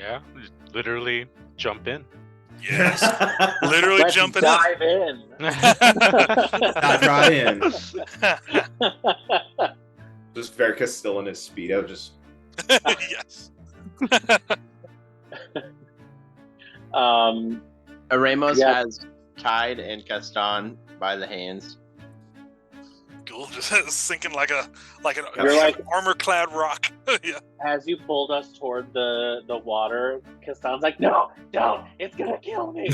Yeah, literally jump in. Yes. Literally Let's jumping dive in. Dive right in. Just Verkus still in his speedo, just Yes. Aramos Yeah. has Tide and Gaston by the hands. Cool. Just sinking like an You're like- armor-clad rock. Yeah. As you pulled us toward the water, Kastan's like, no, don't, it's gonna kill me.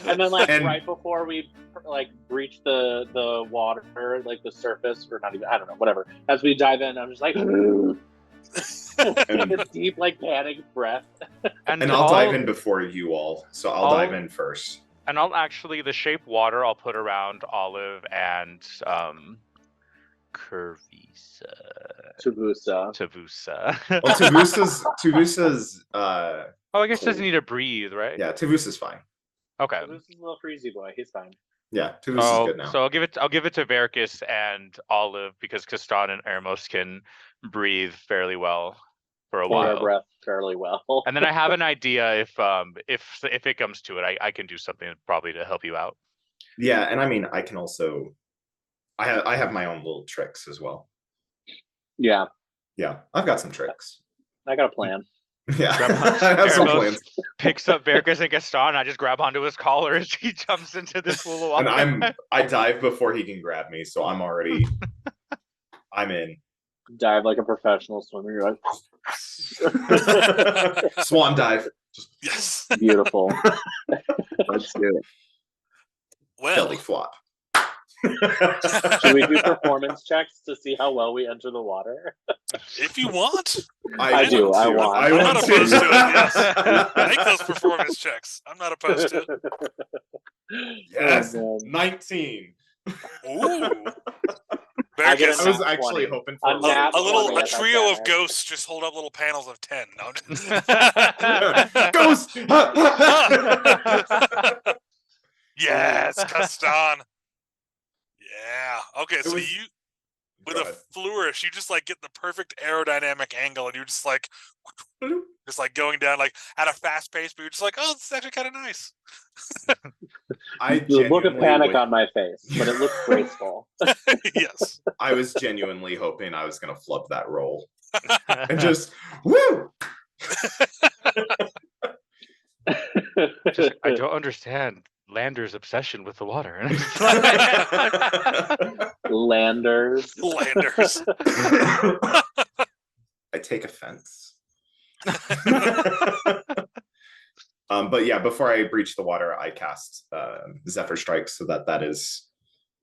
And then right before we breach the water, like the surface, or not even, I don't know, whatever. As we dive in, I'm just like, a deep panicked breath. and I'll dive in before you all, so I'll dive in first. And I'll actually, the shape water I'll put around Olive and Curvisa. Tavusa. Well, Tavusa's Oh, I guess doesn't need to breathe, right? yeah, Tavusa's fine. Okay. Tavusa's a little freezy boy. He's fine. Yeah, Tavusa's good now. So I'll give it to Verkus and Olive because Kastan and Ermos can breathe fairly well for a Hold our while. breath fairly well. And then I have an idea if it comes to it, I can do something probably to help you out. Yeah, and I mean I can also I have my own little tricks as well. Yeah, I've got some tricks. I got a plan. Yeah, I have some plans. Picks up Verkus and Gaston, and I just grab onto his collar as he jumps into this pool of water. And I dive before he can grab me, so I'm already I'm in. Dive like a professional swimmer. You're like, Swan dive. Yes. beautiful. Let's do it. Well, Belly flop. Should we do performance checks to see how well we enter the water? if you want, I do. I want. I'm not want opposed to it. to. Yes. Make those performance checks. I'm not opposed to it. Yes, Oh, 19. Ooh. I get Verkus, I was nat actually 20. hoping A for nat a 20. trio of ghosts just hold up little panels of 10. No. Ghost. Yes, Kastan. Yeah. Okay, so was- you with Go a ahead. flourish, you just get the perfect aerodynamic angle, and you're just going down at a fast pace, but you're just oh, this is actually kind of nice. I There's a look of genuinely panic would- on my face, but it looks graceful. Yes. I was genuinely hoping I was gonna flub that roll and just woo. I don't understand Lander's obsession with the water. Landers. Landers. I take offense. But yeah, before I breach the water, I cast Zephyr Strike so that is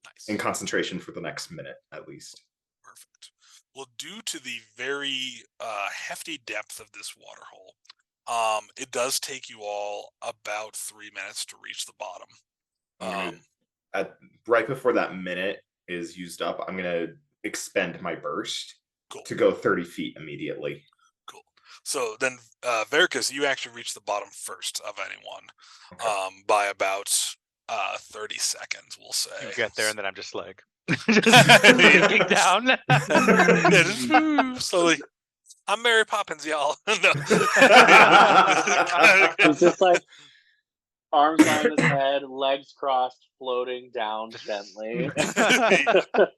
Nice. in concentration for the next minute at least. Perfect. Well, due to the very hefty depth of this water hole, it does take you all about 3 minutes to reach the bottom. Right before that minute is used up, I'm gonna expend my burst Cool. to go 30 feet immediately. Cool. So then, Verkus, you actually reach the bottom first of anyone, Okay. by about 30 seconds, we'll say. You get there, and then I'm just sinking down. Yeah, just slowly. I'm Mary Poppins, y'all. No. He's just arms on his head, legs crossed, floating down gently.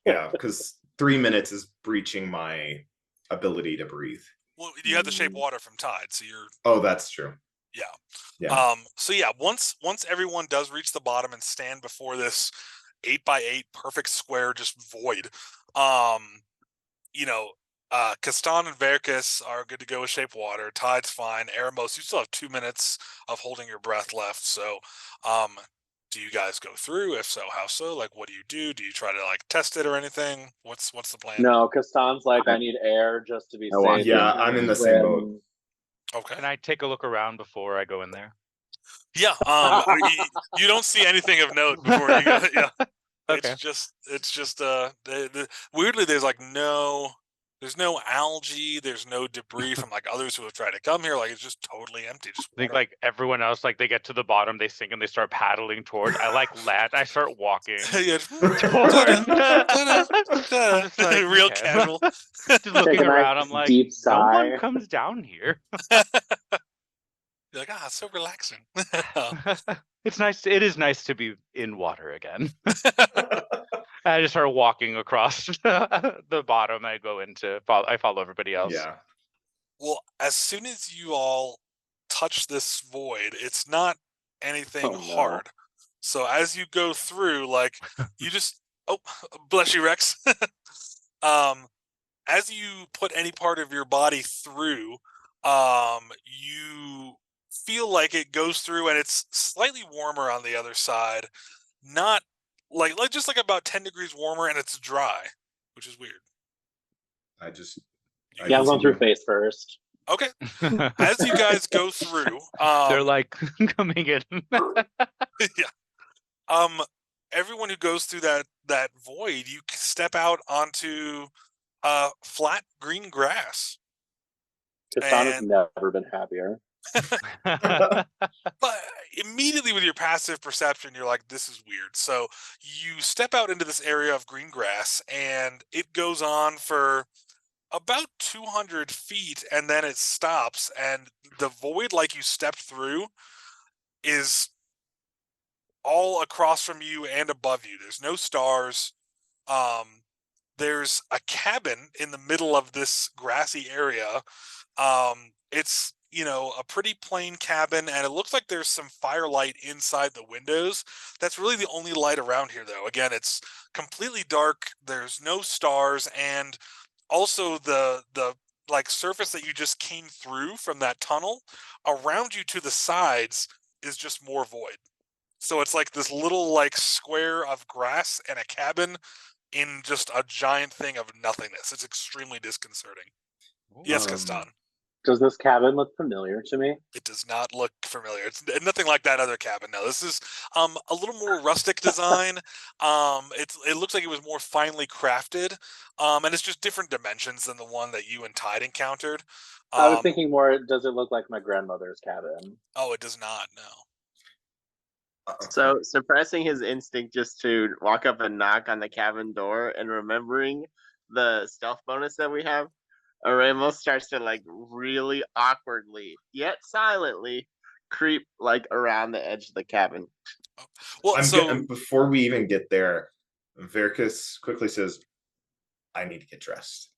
Yeah, because 3 minutes is breaching my ability to breathe. Well, you have the shape water from Tide, so you're. Oh, that's true. Yeah. Yeah. So yeah, once everyone does reach the bottom and stand before this 8x8 perfect square, just void. Kastan and Verkus are good to go with shape water. Tide's fine. Eremos, you still have 2 minutes of holding your breath left. So, do you guys go through? If so, how so? What do you do? Do you try to test it or anything? What's the plan? No, Kastan's I need air just to be safe. Yeah, I'm in the same boat. Okay. Can I take a look around before I go in there? Yeah. You don't see anything of note before you go. Yeah. Okay. It's just weirdly there's there's no algae, there's no debris from others who have tried to come here. It's just totally empty. Just I think everyone else, they get to the bottom, they sink and they start paddling towards. I land. I start walking. Yeah. towards. Just like, real okay. casual. Just looking Take a around, nice I'm like, deep no one sigh. comes down here. You're like, it's so relaxing. It's nice. It is nice to be in water again. I just start walking across the bottom. I go into. I follow everybody else. Yeah. Well, as soon as you all touch this void, it's not anything Oh, no. hard. So as you go through, like you just bless you, Rex. As you put any part of your body through, you feel like it goes through and it's slightly warmer on the other side. Not like just like about 10 degrees warmer, and it's dry, which is weird. I just. Yeah, I'm going through continue. face first. Okay. As you guys go through, they're like coming in. yeah. Everyone who goes through that void, you step out onto flat green grass. Kastan has And- never been happier. But immediately with your passive perception, you're like, this is weird. So you step out into this area of green grass, and it goes on for about 200 feet, and then it stops, and the void like you stepped through is all across from you and above you. There's no stars. There's a cabin in the middle of this grassy area. It's, a pretty plain cabin, and it looks like there's some firelight inside the windows. That's really the only light around here, though. Again, it's completely dark. There's no stars, and also the like surface that you just came through from that tunnel around you to the sides is just more void. So it's like this little like square of grass and a cabin in just a giant thing of nothingness. It's extremely disconcerting. Yes, Kastan. Does this cabin look familiar to me? It does not look familiar. It's nothing like that other cabin. No, this is a little more rustic design. It looks like it was more finely crafted, and it's just different dimensions than the one that you and Tide encountered. I was thinking more, does it look like my grandmother's cabin? Oh, it does not. No. So suppressing his instinct just to walk up and knock on the cabin door and remembering the stealth bonus that we have, Ramos starts to like really awkwardly yet silently creep like around the edge of the cabin. Well, before we even get there, Verkus quickly says, "I need to get dressed."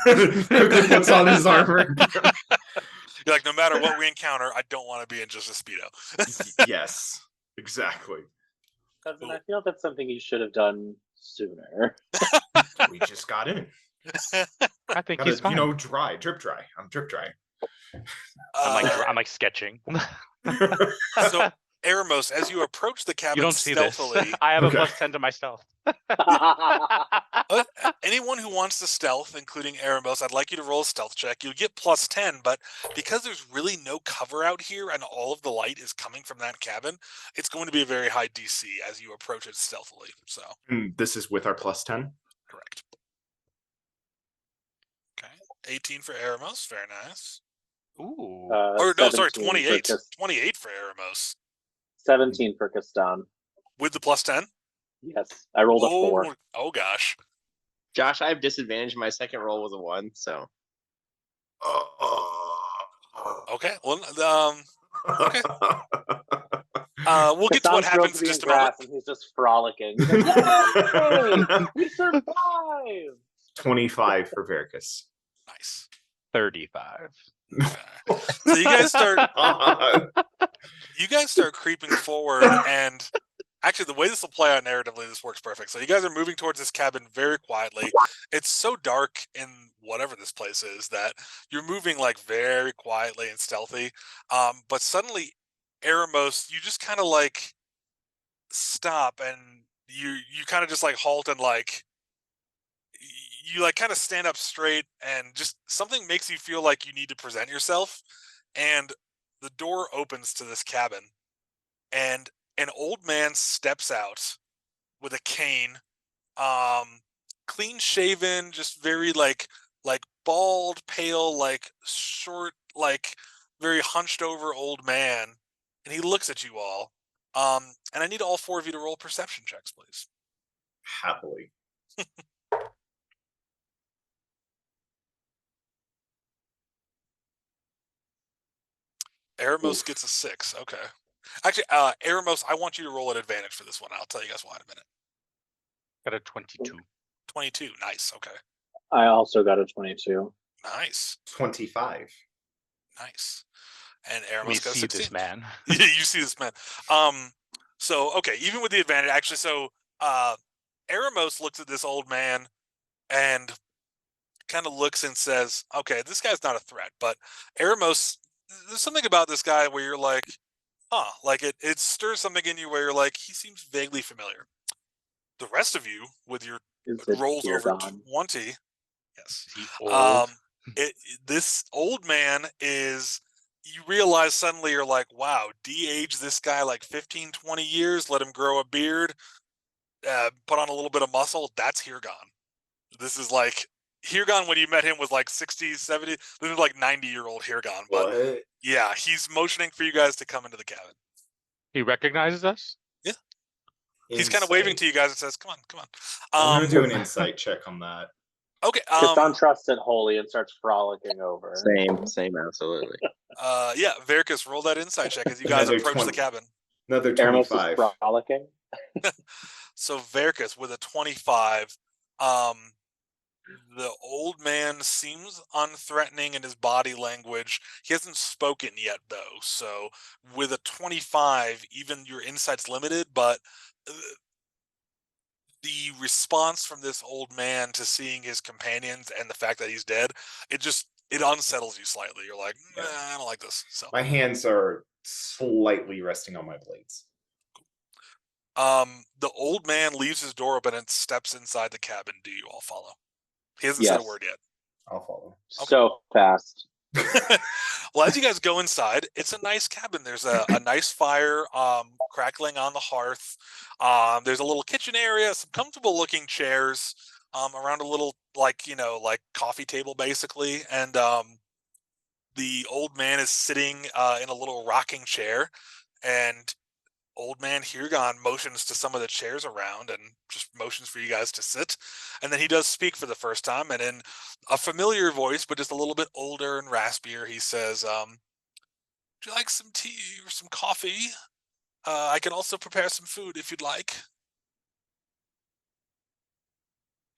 Quickly puts on his armor. You're like, no matter what we encounter, I don't want to be in just a Speedo. Yes, exactly. Cousin, I feel that's something you should have done sooner. We just got in. I think he's fine. Drip dry. I'm drip dry. I'm like sketching. So, Eremos, as you approach the cabin You don't see stealthily, this. I have a +10 to my stealth. Anyone who wants to stealth, including Eremos, I'd like you to roll a stealth check. You'll get +10, but because there's really no cover out here and all of the light is coming from that cabin, it's going to be a very high DC as you approach it stealthily. So, This is with our +10? Correct. Okay. 18 for Eremos. Very nice. Ooh. Or no, sorry, 17 28. for 28 for Eremos. 17 for Kastan. With the +10? Yes, I rolled a 4. Oh gosh. Josh, I have disadvantage. My second roll was a 1, so. Okay. Well, okay. We'll get to what happens in just a moment. And he's just frolicking. He's like, "Yay! We survived!" 25 for Verkus. Nice. 35. So you guys start creeping forward, and actually the way this will play out narratively, this works perfect. So you guys are moving towards this cabin very quietly. It's so dark in whatever this place is that you're moving like very quietly and stealthy. But suddenly, Eremos, you just kind of like stop, and you kind of just like halt, and like you like kind of stand up straight, and just something makes you feel like you need to present yourself, and the door opens to this cabin, and an old man steps out with a cane, clean shaven, just very like bald, pale, like short, like very hunched over old man, and he looks at you all. And I need all 4 of you to roll perception checks, please. happily. Eremos gets a 6. Okay. Actually, Eremos, I want you to roll an advantage for this one. I'll tell you guys why in a minute. Got a 22. 22. Nice. Okay. I also got a 22. Nice. 25. Nice. And Eremos We got a see 16. this man. You see this man. So okay, even with the advantage, actually, so Eremos looks at this old man and kind of looks and says, okay, this guy's not a threat, but Eremos, there's something about this guy where you're like, huh, like it stirs something in you where you're like, he seems vaguely familiar. The rest of you, with your rolls over 20, yes. This old man is, you realize suddenly you're like, wow, de-age this guy like 15, 20 years, let him grow a beard, put on a little bit of muscle. That's Jir'Haniya. This is like, Jir'Haniya when you met him was like 60, 70. This is like 90-year-old Jir'Haniya. But What? yeah, he's motioning for you guys to come into the cabin. He recognizes us? Yeah. He's kind of waving to you guys and says, come on, come on. I'm going to do an insight check on that. Okay. Kastan trusts it wholly and starts frolicking over. Same, absolutely. Yeah, Verkus, roll that insight check as you guys Another approach 20. the cabin. Another Eremos is 25. frolicking. So Verkus with a 25, the old man seems unthreatening in his body language. He hasn't spoken yet, though. So with a 25, even your insight's limited, but the response from this old man to seeing his companions and the fact that he's dead, it unsettles you slightly. You're like, nah, I don't like this. So my hands are slightly resting on my blades. The old man leaves his door open and steps inside the cabin. Do you all follow? He hasn't said a word yet. I'll follow. Okay. So fast. Well, as you guys go inside, it's a nice cabin. There's a nice fire crackling on the hearth. There's a little kitchen area, some comfortable looking chairs around a little like coffee table basically, and the old man is sitting in a little rocking chair, and old man Jir'Haniya motions to some of the chairs around and just motions for you guys to sit. And then he does speak for the first time, and in a familiar voice, but just a little bit older and raspier, he says, would you like some tea or some coffee? I can also prepare some food if you'd like.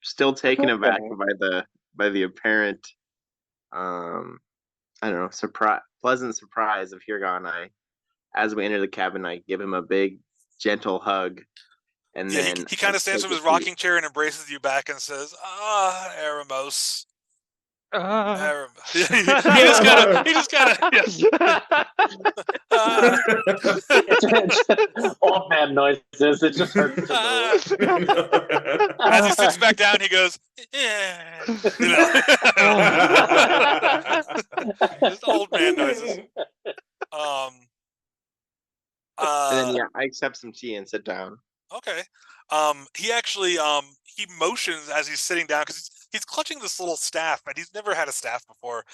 Still taken aback by the apparent, I don't know, pleasant surprise of Jir'Haniya. As we enter the cabin, I give him a big, gentle hug, and then he kind of stands from his rocking chair and embraces you back and says, Eremos. He just kind of yes. Old man noises. It just hurts to As he sits back down, he goes, yeah. Just old man noises. And then I accept some tea and sit down. Okay. He actually he motions as he's sitting down because he's clutching this little staff, and he's never had a staff before.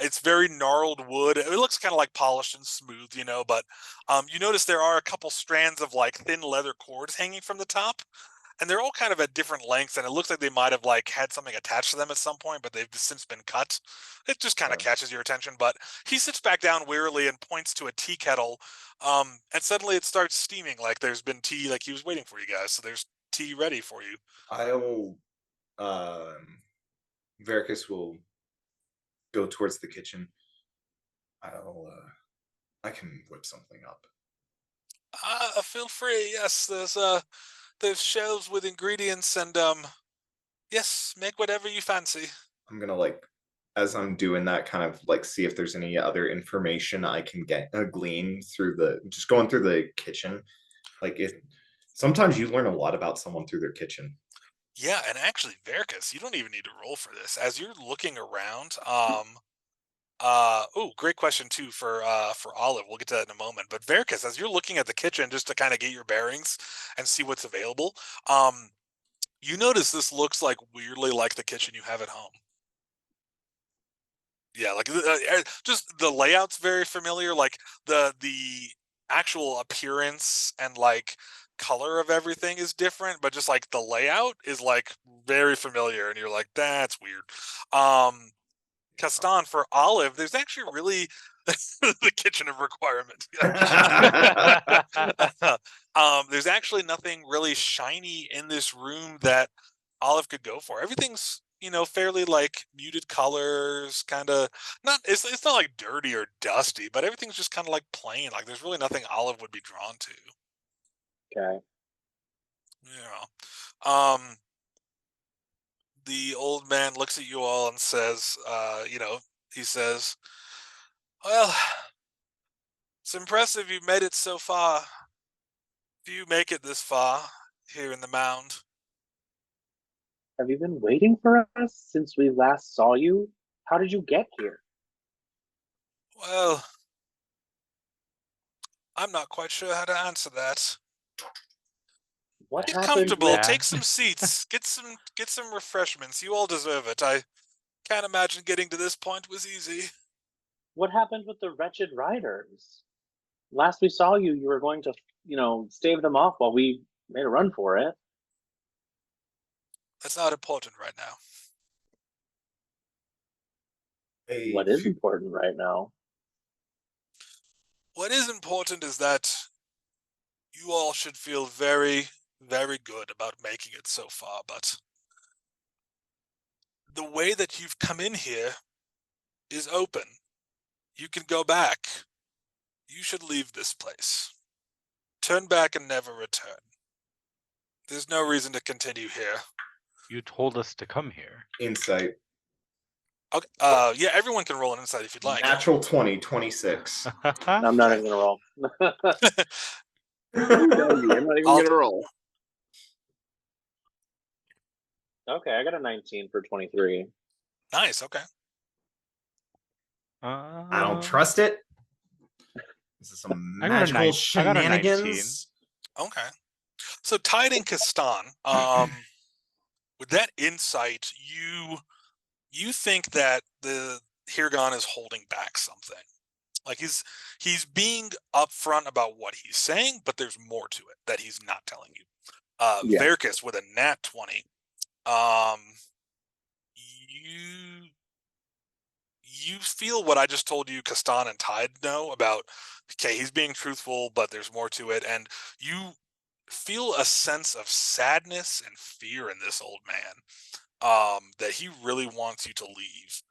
It's very gnarled wood. It looks kind of like polished and smooth, but you notice there are a couple strands of like thin leather cords hanging from the top, and they're all kind of at different lengths, and it looks like they might have like had something attached to them at some point, but they've since been cut. It just kind of catches your attention, but he sits back down wearily and points to a tea kettle, and suddenly it starts steaming like there's been tea, like he was waiting for you guys, so there's tea ready for you. I'll Verkus will go towards the kitchen. I can whip something up. Feel free. Yes, there's shelves with ingredients, and yes, make whatever you fancy. I'm gonna as I'm doing that, kind of see if there's any other information I can get glean through just going through the kitchen. Sometimes you learn a lot about someone through their kitchen. Yeah, and actually, Verkus, you don't even need to roll for this. As you're looking around, great question too for Olive. We'll get to that in a moment. But Verkus, as you're looking at the kitchen just to kind of get your bearings and see what's available, you notice this looks like weirdly like the kitchen you have at home. Yeah, just the layout's very familiar. Like the actual appearance and color of everything is different, but just like the layout is like very familiar, and you're like, that's weird. Castan, for Olive, there's actually really the kitchen of requirement. There's actually nothing really shiny in this room that Olive could go for. Everything's, fairly like muted colors, kind of it's not like dirty or dusty, but everything's just kind of like plain. Like there's really nothing Olive would be drawn to. Okay. Yeah. The old man looks at you all and says, he says, well, it's impressive you made it so far. If you make it this far here in the mound. Have you been waiting for us since we last saw you? How did you get here? Well, I'm not quite sure how to answer that. What Get happened comfortable, with... take some seats, get some refreshments. You all deserve it. I can't imagine getting to this point was easy. What happened with the wretched riders? Last we saw you, you were going to, stave them off while we made a run for it. That's not important right now. What is important right now? What is important is that you all should feel very, very good about making it so far, but the way that you've come in here is open. You can go back. You should leave this place. Turn back and never return. There's no reason to continue here. You told us to come here. Insight. Okay. Yeah, everyone can roll an insight if you'd like. Natural 20, 26. I'm not even gonna roll. I'm not even gonna roll. Okay, I got a 19 for 23. Nice, okay. I don't trust it. This is some I got a magical 19. shenanigans. Okay. So tied in Castan, with that insight, you think that the Hirgon is holding back something. Like he's being upfront about what he's saying, but there's more to it that he's not telling you. Yeah. Verkus with a nat 20. You feel what I just told you Castan and Tide know about, okay, he's being truthful, but there's more to it, and you feel a sense of sadness and fear in this old man, that he really wants you to leave.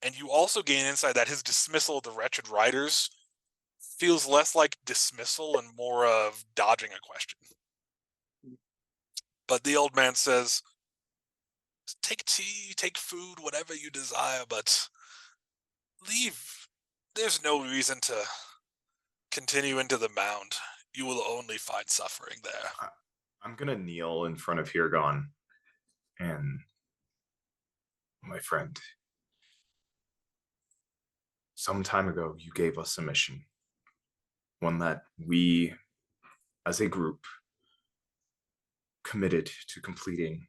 And you also gain insight that his dismissal of the wretched riders feels less like dismissal and more of dodging a question. But the old man says, take tea, take food, whatever you desire, but leave. There's no reason to continue into the mound. You will only find suffering there. I'm gonna kneel in front of Hirgon and my friend. Some time ago, you gave us a mission. One that we, as a group, committed to completing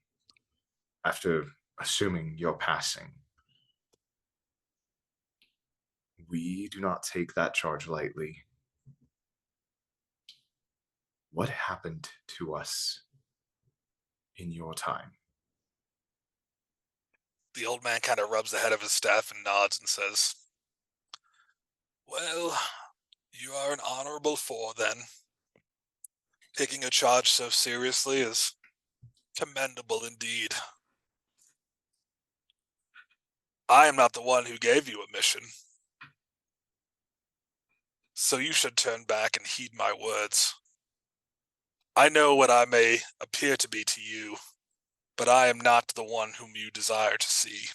after assuming your passing. We do not take that charge lightly. What happened to us in your time? The old man kind of rubs the head of his staff and nods and says, well, you are an honorable four then. Taking a charge so seriously is commendable indeed. I am not the one who gave you a mission. So you should turn back and heed my words. I know what I may appear to be to you, but I am not the one whom you desire to see.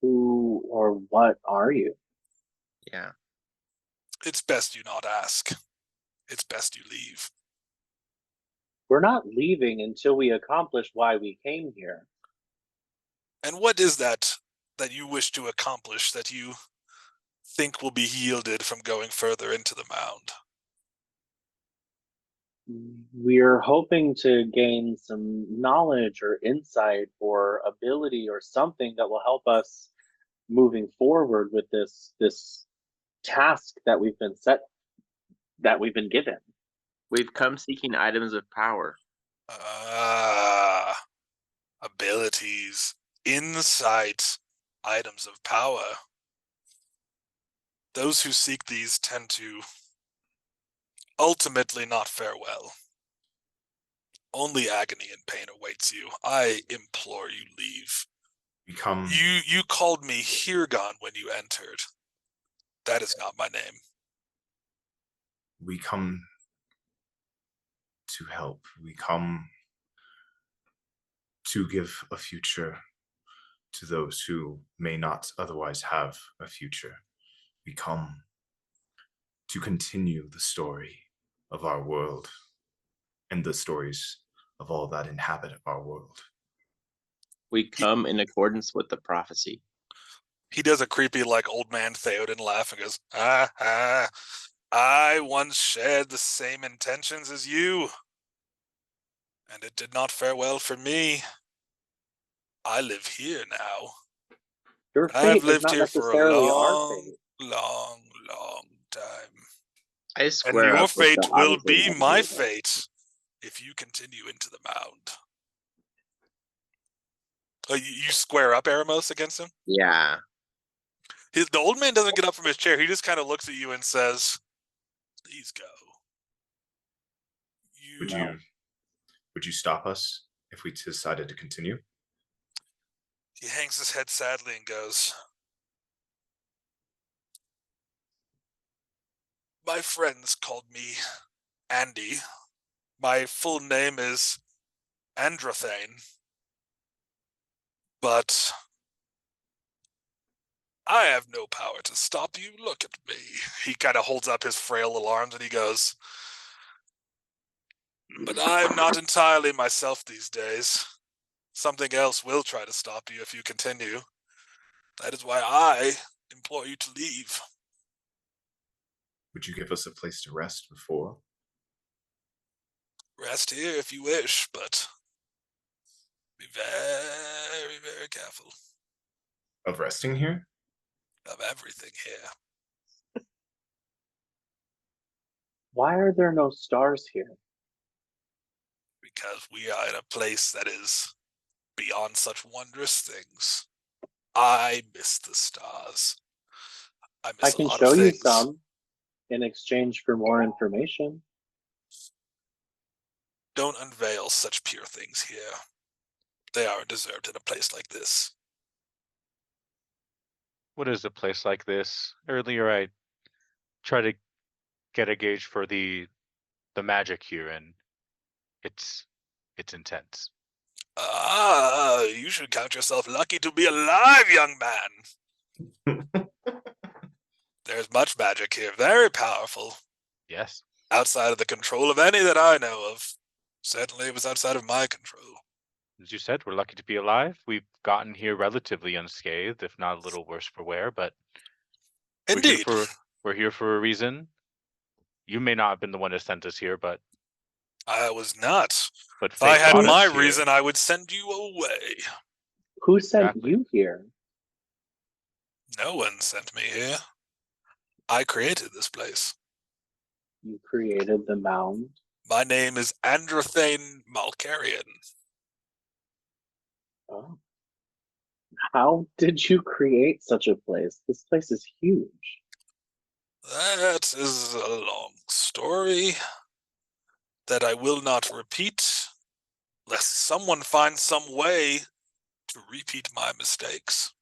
Who or what are you? Yeah. It's best you not ask. It's best you leave. We're not leaving until we accomplish why we came here. And what is that you wish to accomplish that you think will be yielded from going further into the mound? We're hoping to gain some knowledge or insight or ability or something that will help us moving forward with this task that we've been set that we've been given. We've come seeking items of power. Abilities, insight, items of power. Those who seek these tend to ultimately not fare well. Only agony and pain awaits you. I implore you, leave. Become You called me Hirgon when you entered. That is not my name. we come to help. We come to give a future to those who may not otherwise have a future. We come to continue the story of our world and the stories of all that inhabit our world. We come in accordance with the prophecy. He does a creepy, like, old man Theoden laugh and goes, I once shared the same intentions as you, and it did not fare well for me. I live here now. Your I have fate is lived not here for a necessarily our long, fate. long, long time. I And square your up with fate the will obviously be not my doing that. fate if you continue into the mound. You square up, Eremos, against him? Yeah. The old man doesn't get up from his chair. He just kind of looks at you and says, please go. Would you stop us if we decided to continue? He hangs his head sadly and goes, my friends called me Andy. My full name is Andrathane. But I have no power to stop you. Look at me. He kind of holds up his frail little arms and he goes, but I am not entirely myself these days. Something else will try to stop you if you continue. That is why I implore you to leave. Would you give us a place to rest before? Rest here if you wish, but be very, very careful Of resting here? of everything here. Why are there no stars here? Because we are in a place that is beyond such wondrous things. I miss the stars. I I miss a can lot show of you things. some in exchange for more information. Don't unveil such pure things here. They aren't deserved in a place like this. What is a place like this? Earlier, I tried to get a gauge for the magic here, and it's intense. You should count yourself lucky to be alive, young man. There's much magic here, very powerful. Yes. Outside of the control of any that I know of. Certainly it was outside of my control. As you said, we're lucky to be alive. We've gotten here relatively unscathed, if not a little worse for wear, but Indeed. we're here for a reason. You may not have been the one who sent us here, but I was not. But if I fate had brought my us here. reason, I would send you away. Who sent Exactly. you here? No one sent me here. I created this place. You created the mound. My name is Andrathane Malkarian. Oh. How did you create such a place? This place is huge. That is a long story that I will not repeat, lest someone find some way to repeat my mistakes.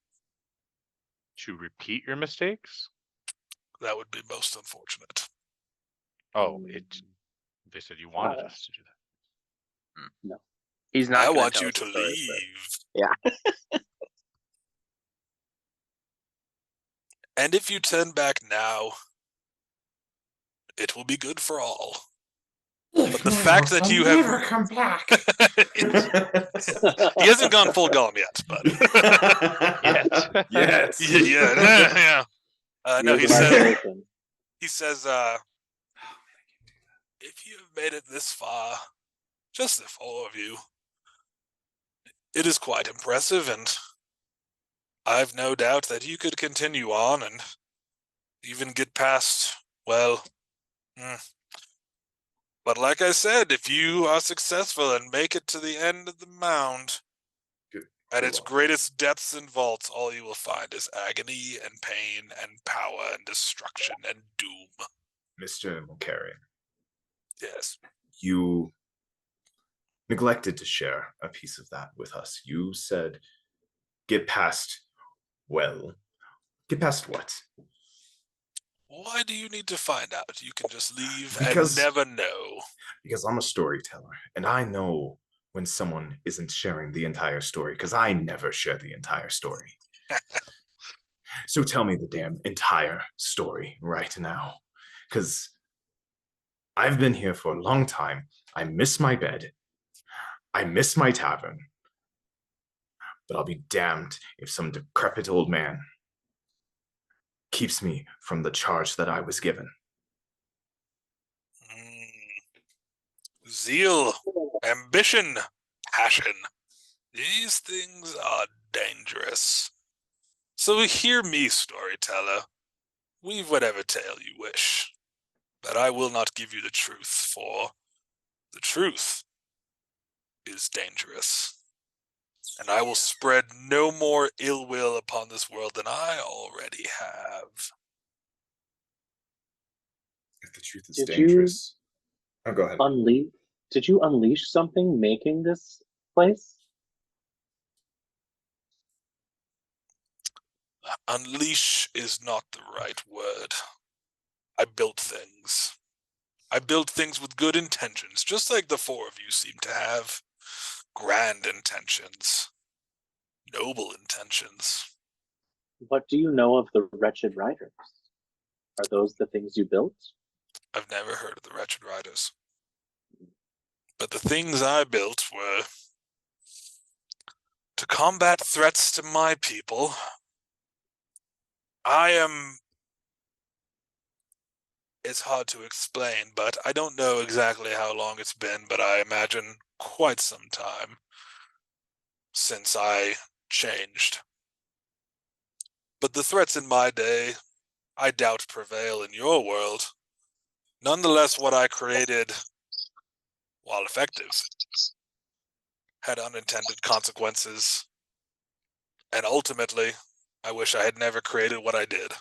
To repeat your mistakes? That would be most unfortunate. Oh, they said you wanted Got it. us to do that. No. He's not I gonna want tell you us to the story, leave. Yeah. And if you turn back now, it will be good for all. But the fact that you have never come back. He hasn't gone full Gollum yet, but Yet. Yes. yeah. No, he Years of says, isolation. if you have made it this far, just the four of you, it is quite impressive, and I've no doubt that you could continue on and even get past, well, But like I said, if you are successful and make it to the end of the mound, at its greatest depths and vaults, all you will find is agony and pain and power and destruction and doom. Mr. Mulcarian. Yes. You neglected to share a piece of that with us. You said, get past, get past what? Why do you need to find out? You can just leave Because- and never know. Because I'm a storyteller, and I know when someone isn't sharing the entire story, because I never share the entire story. So tell me the damn entire story right now, because I've been here for a long time. I miss my bed. I miss my tavern. But I'll be damned if some decrepit old man keeps me from the charge that I was given. Zeal, ambition, passion. These things are dangerous. So hear me, storyteller. Weave whatever tale you wish. But I will not give you the truth, for the truth is dangerous. And I will spread no more ill will upon this world than I already have. If the truth is Did dangerous. Oh, go ahead. Did you unleash something making this place? Unleash is not the right word. I built things. I built things with good intentions, just like the four of you seem to have. Grand intentions. Noble intentions. What do you know of the Wretched Riders? Are those the things you built? I've never heard of the Wretched Riders. But the things I built were to combat threats to my people. It's hard to explain, but I don't know exactly how long it's been, but I imagine quite some time since I changed. But the threats in my day, I doubt prevail in your world. Nonetheless, what I created, while effective, had unintended consequences. And ultimately, I wish I had never created what I did.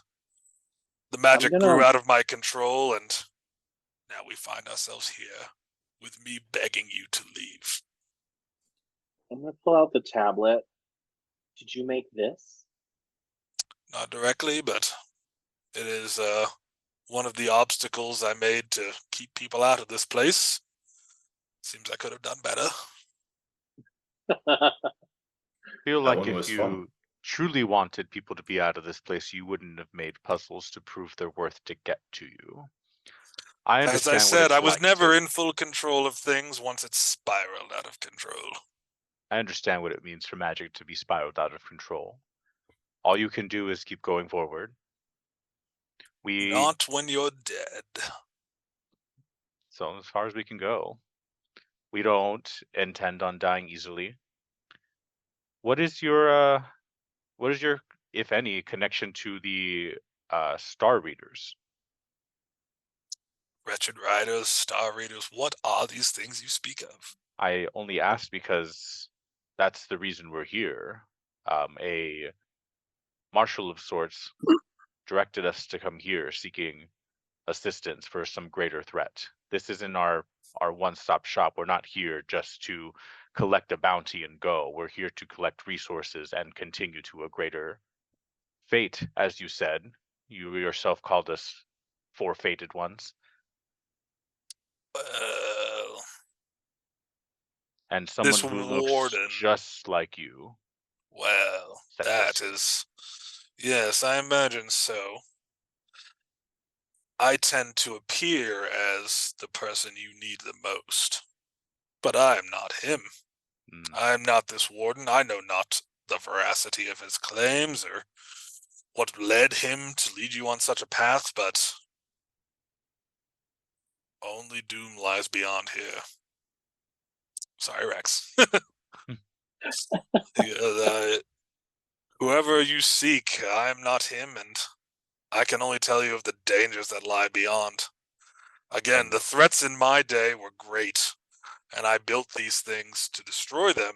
The magic grew out of my control, and now we find ourselves here, with me begging you to leave. I'm gonna pull out the tablet. Did you make this? Not directly, but it is one of the obstacles I made to keep people out of this place. Seems I could have done better. I feel like one if was you fun. truly wanted people to be out of this place, you wouldn't have made puzzles to prove their worth to get to you. I As understand I said, what it's I was like never to, in full control of things once it spiraled out of control. I understand what it means for magic to be spiraled out of control. All you can do is keep going forward. Not when you're dead. So as far as we can go. We don't intend on dying easily. What is your, if any, connection to the star readers? Wretched Riders, Star Readers, what are these things you speak of? I only asked because that's the reason we're here. A marshal of sorts directed us to come here seeking assistance for some greater threat. This isn't our one-stop shop. We're not here just to collect a bounty and go. We're here to collect resources and continue to a greater fate, as you said. You yourself called us four fated ones. Well, And someone this who looks warden, just like you. well, sent that us. is, yes, I imagine so. I tend to appear as the person you need the most, but I am not him. I am not this warden. I know not the veracity of his claims or what led him to lead you on such a path, but only doom lies beyond here. Sorry, Rex. Whoever you seek, I am not him, and I can only tell you of the dangers that lie beyond. Again, the threats in my day were great, and I built these things to destroy them.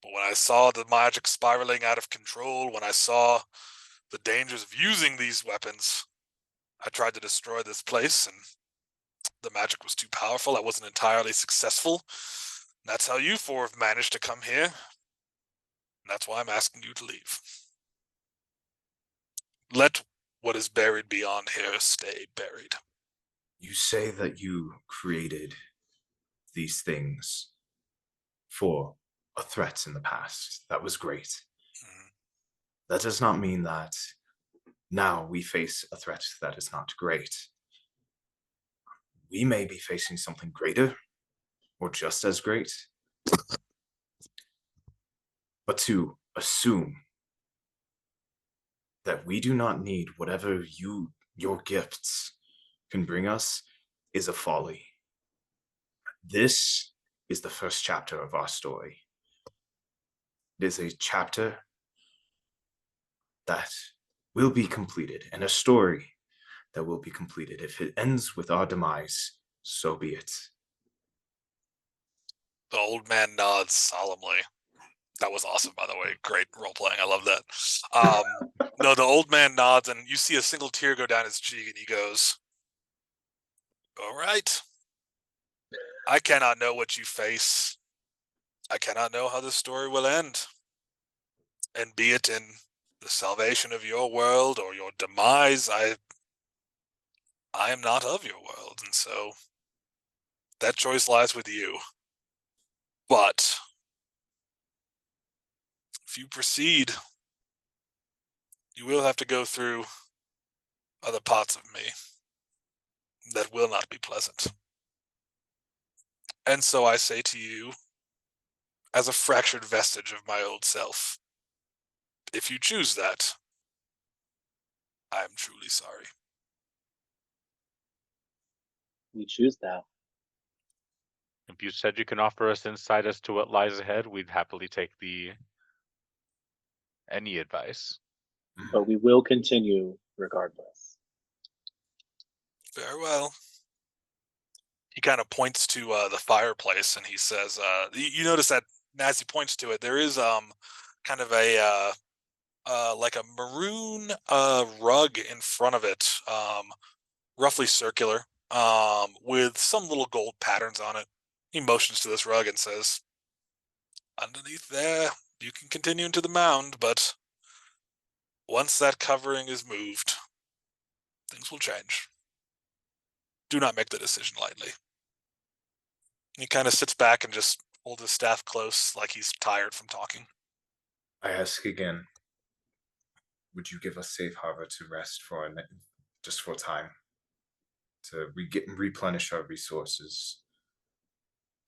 But when I saw the magic spiraling out of control, when I saw the dangers of using these weapons, I tried to destroy this place, and the magic was too powerful. I wasn't entirely successful. And that's how you four have managed to come here. And that's why I'm asking you to leave. Let what is buried beyond here stay buried. You say that you created these things for a threat in the past. That was great. Mhm. That does not mean that now we face a threat that is not great. We may be facing something greater or just as great. But to assume that we do not need whatever your gifts can bring us is a folly. This is the first chapter of our story. It is a chapter that will be completed, and a story that will be completed. If it ends with our demise, so be it. The old man nods solemnly. That was awesome, by the way. Great role playing. I love that. No, the old man nods, and you see a single tear go down his cheek, and he goes, "All right. I cannot know what you face. I cannot know how the story will end. And be it in the salvation of your world or your demise, I am not of your world, and so that choice lies with you. But if you proceed, you will have to go through other parts of me that will not be pleasant. And so I say to you, as a fractured vestige of my old self, if you choose that, I am truly sorry." We choose that. If you said you can offer us insight as to what lies ahead, we'd happily take any advice. But we will continue regardless. Very well. He kind of points to the fireplace, and he says, you notice that as he points to it, there is kind of a like a maroon rug in front of it, roughly circular, with some little gold patterns on it. He motions to this rug and says, "Underneath there, you can continue into the mound, but once that covering is moved, things will change. Do not make the decision lightly." He kind of sits back and just holds his staff close, like he's tired from talking. I ask again, would you give us safe harbor to rest for just for time? To replenish our resources,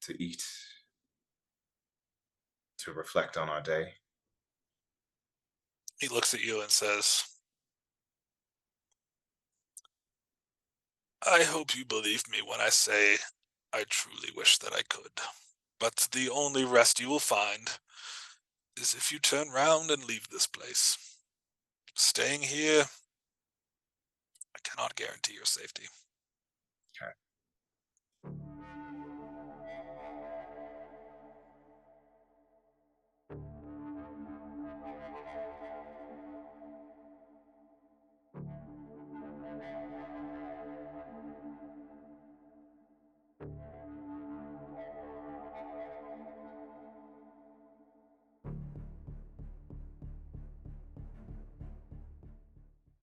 to eat, to reflect on our day? He looks at you and says, "I hope you believe me when I say I truly wish that I could. But the only rest you will find is if you turn round and leave this place. Staying here, I cannot guarantee your safety."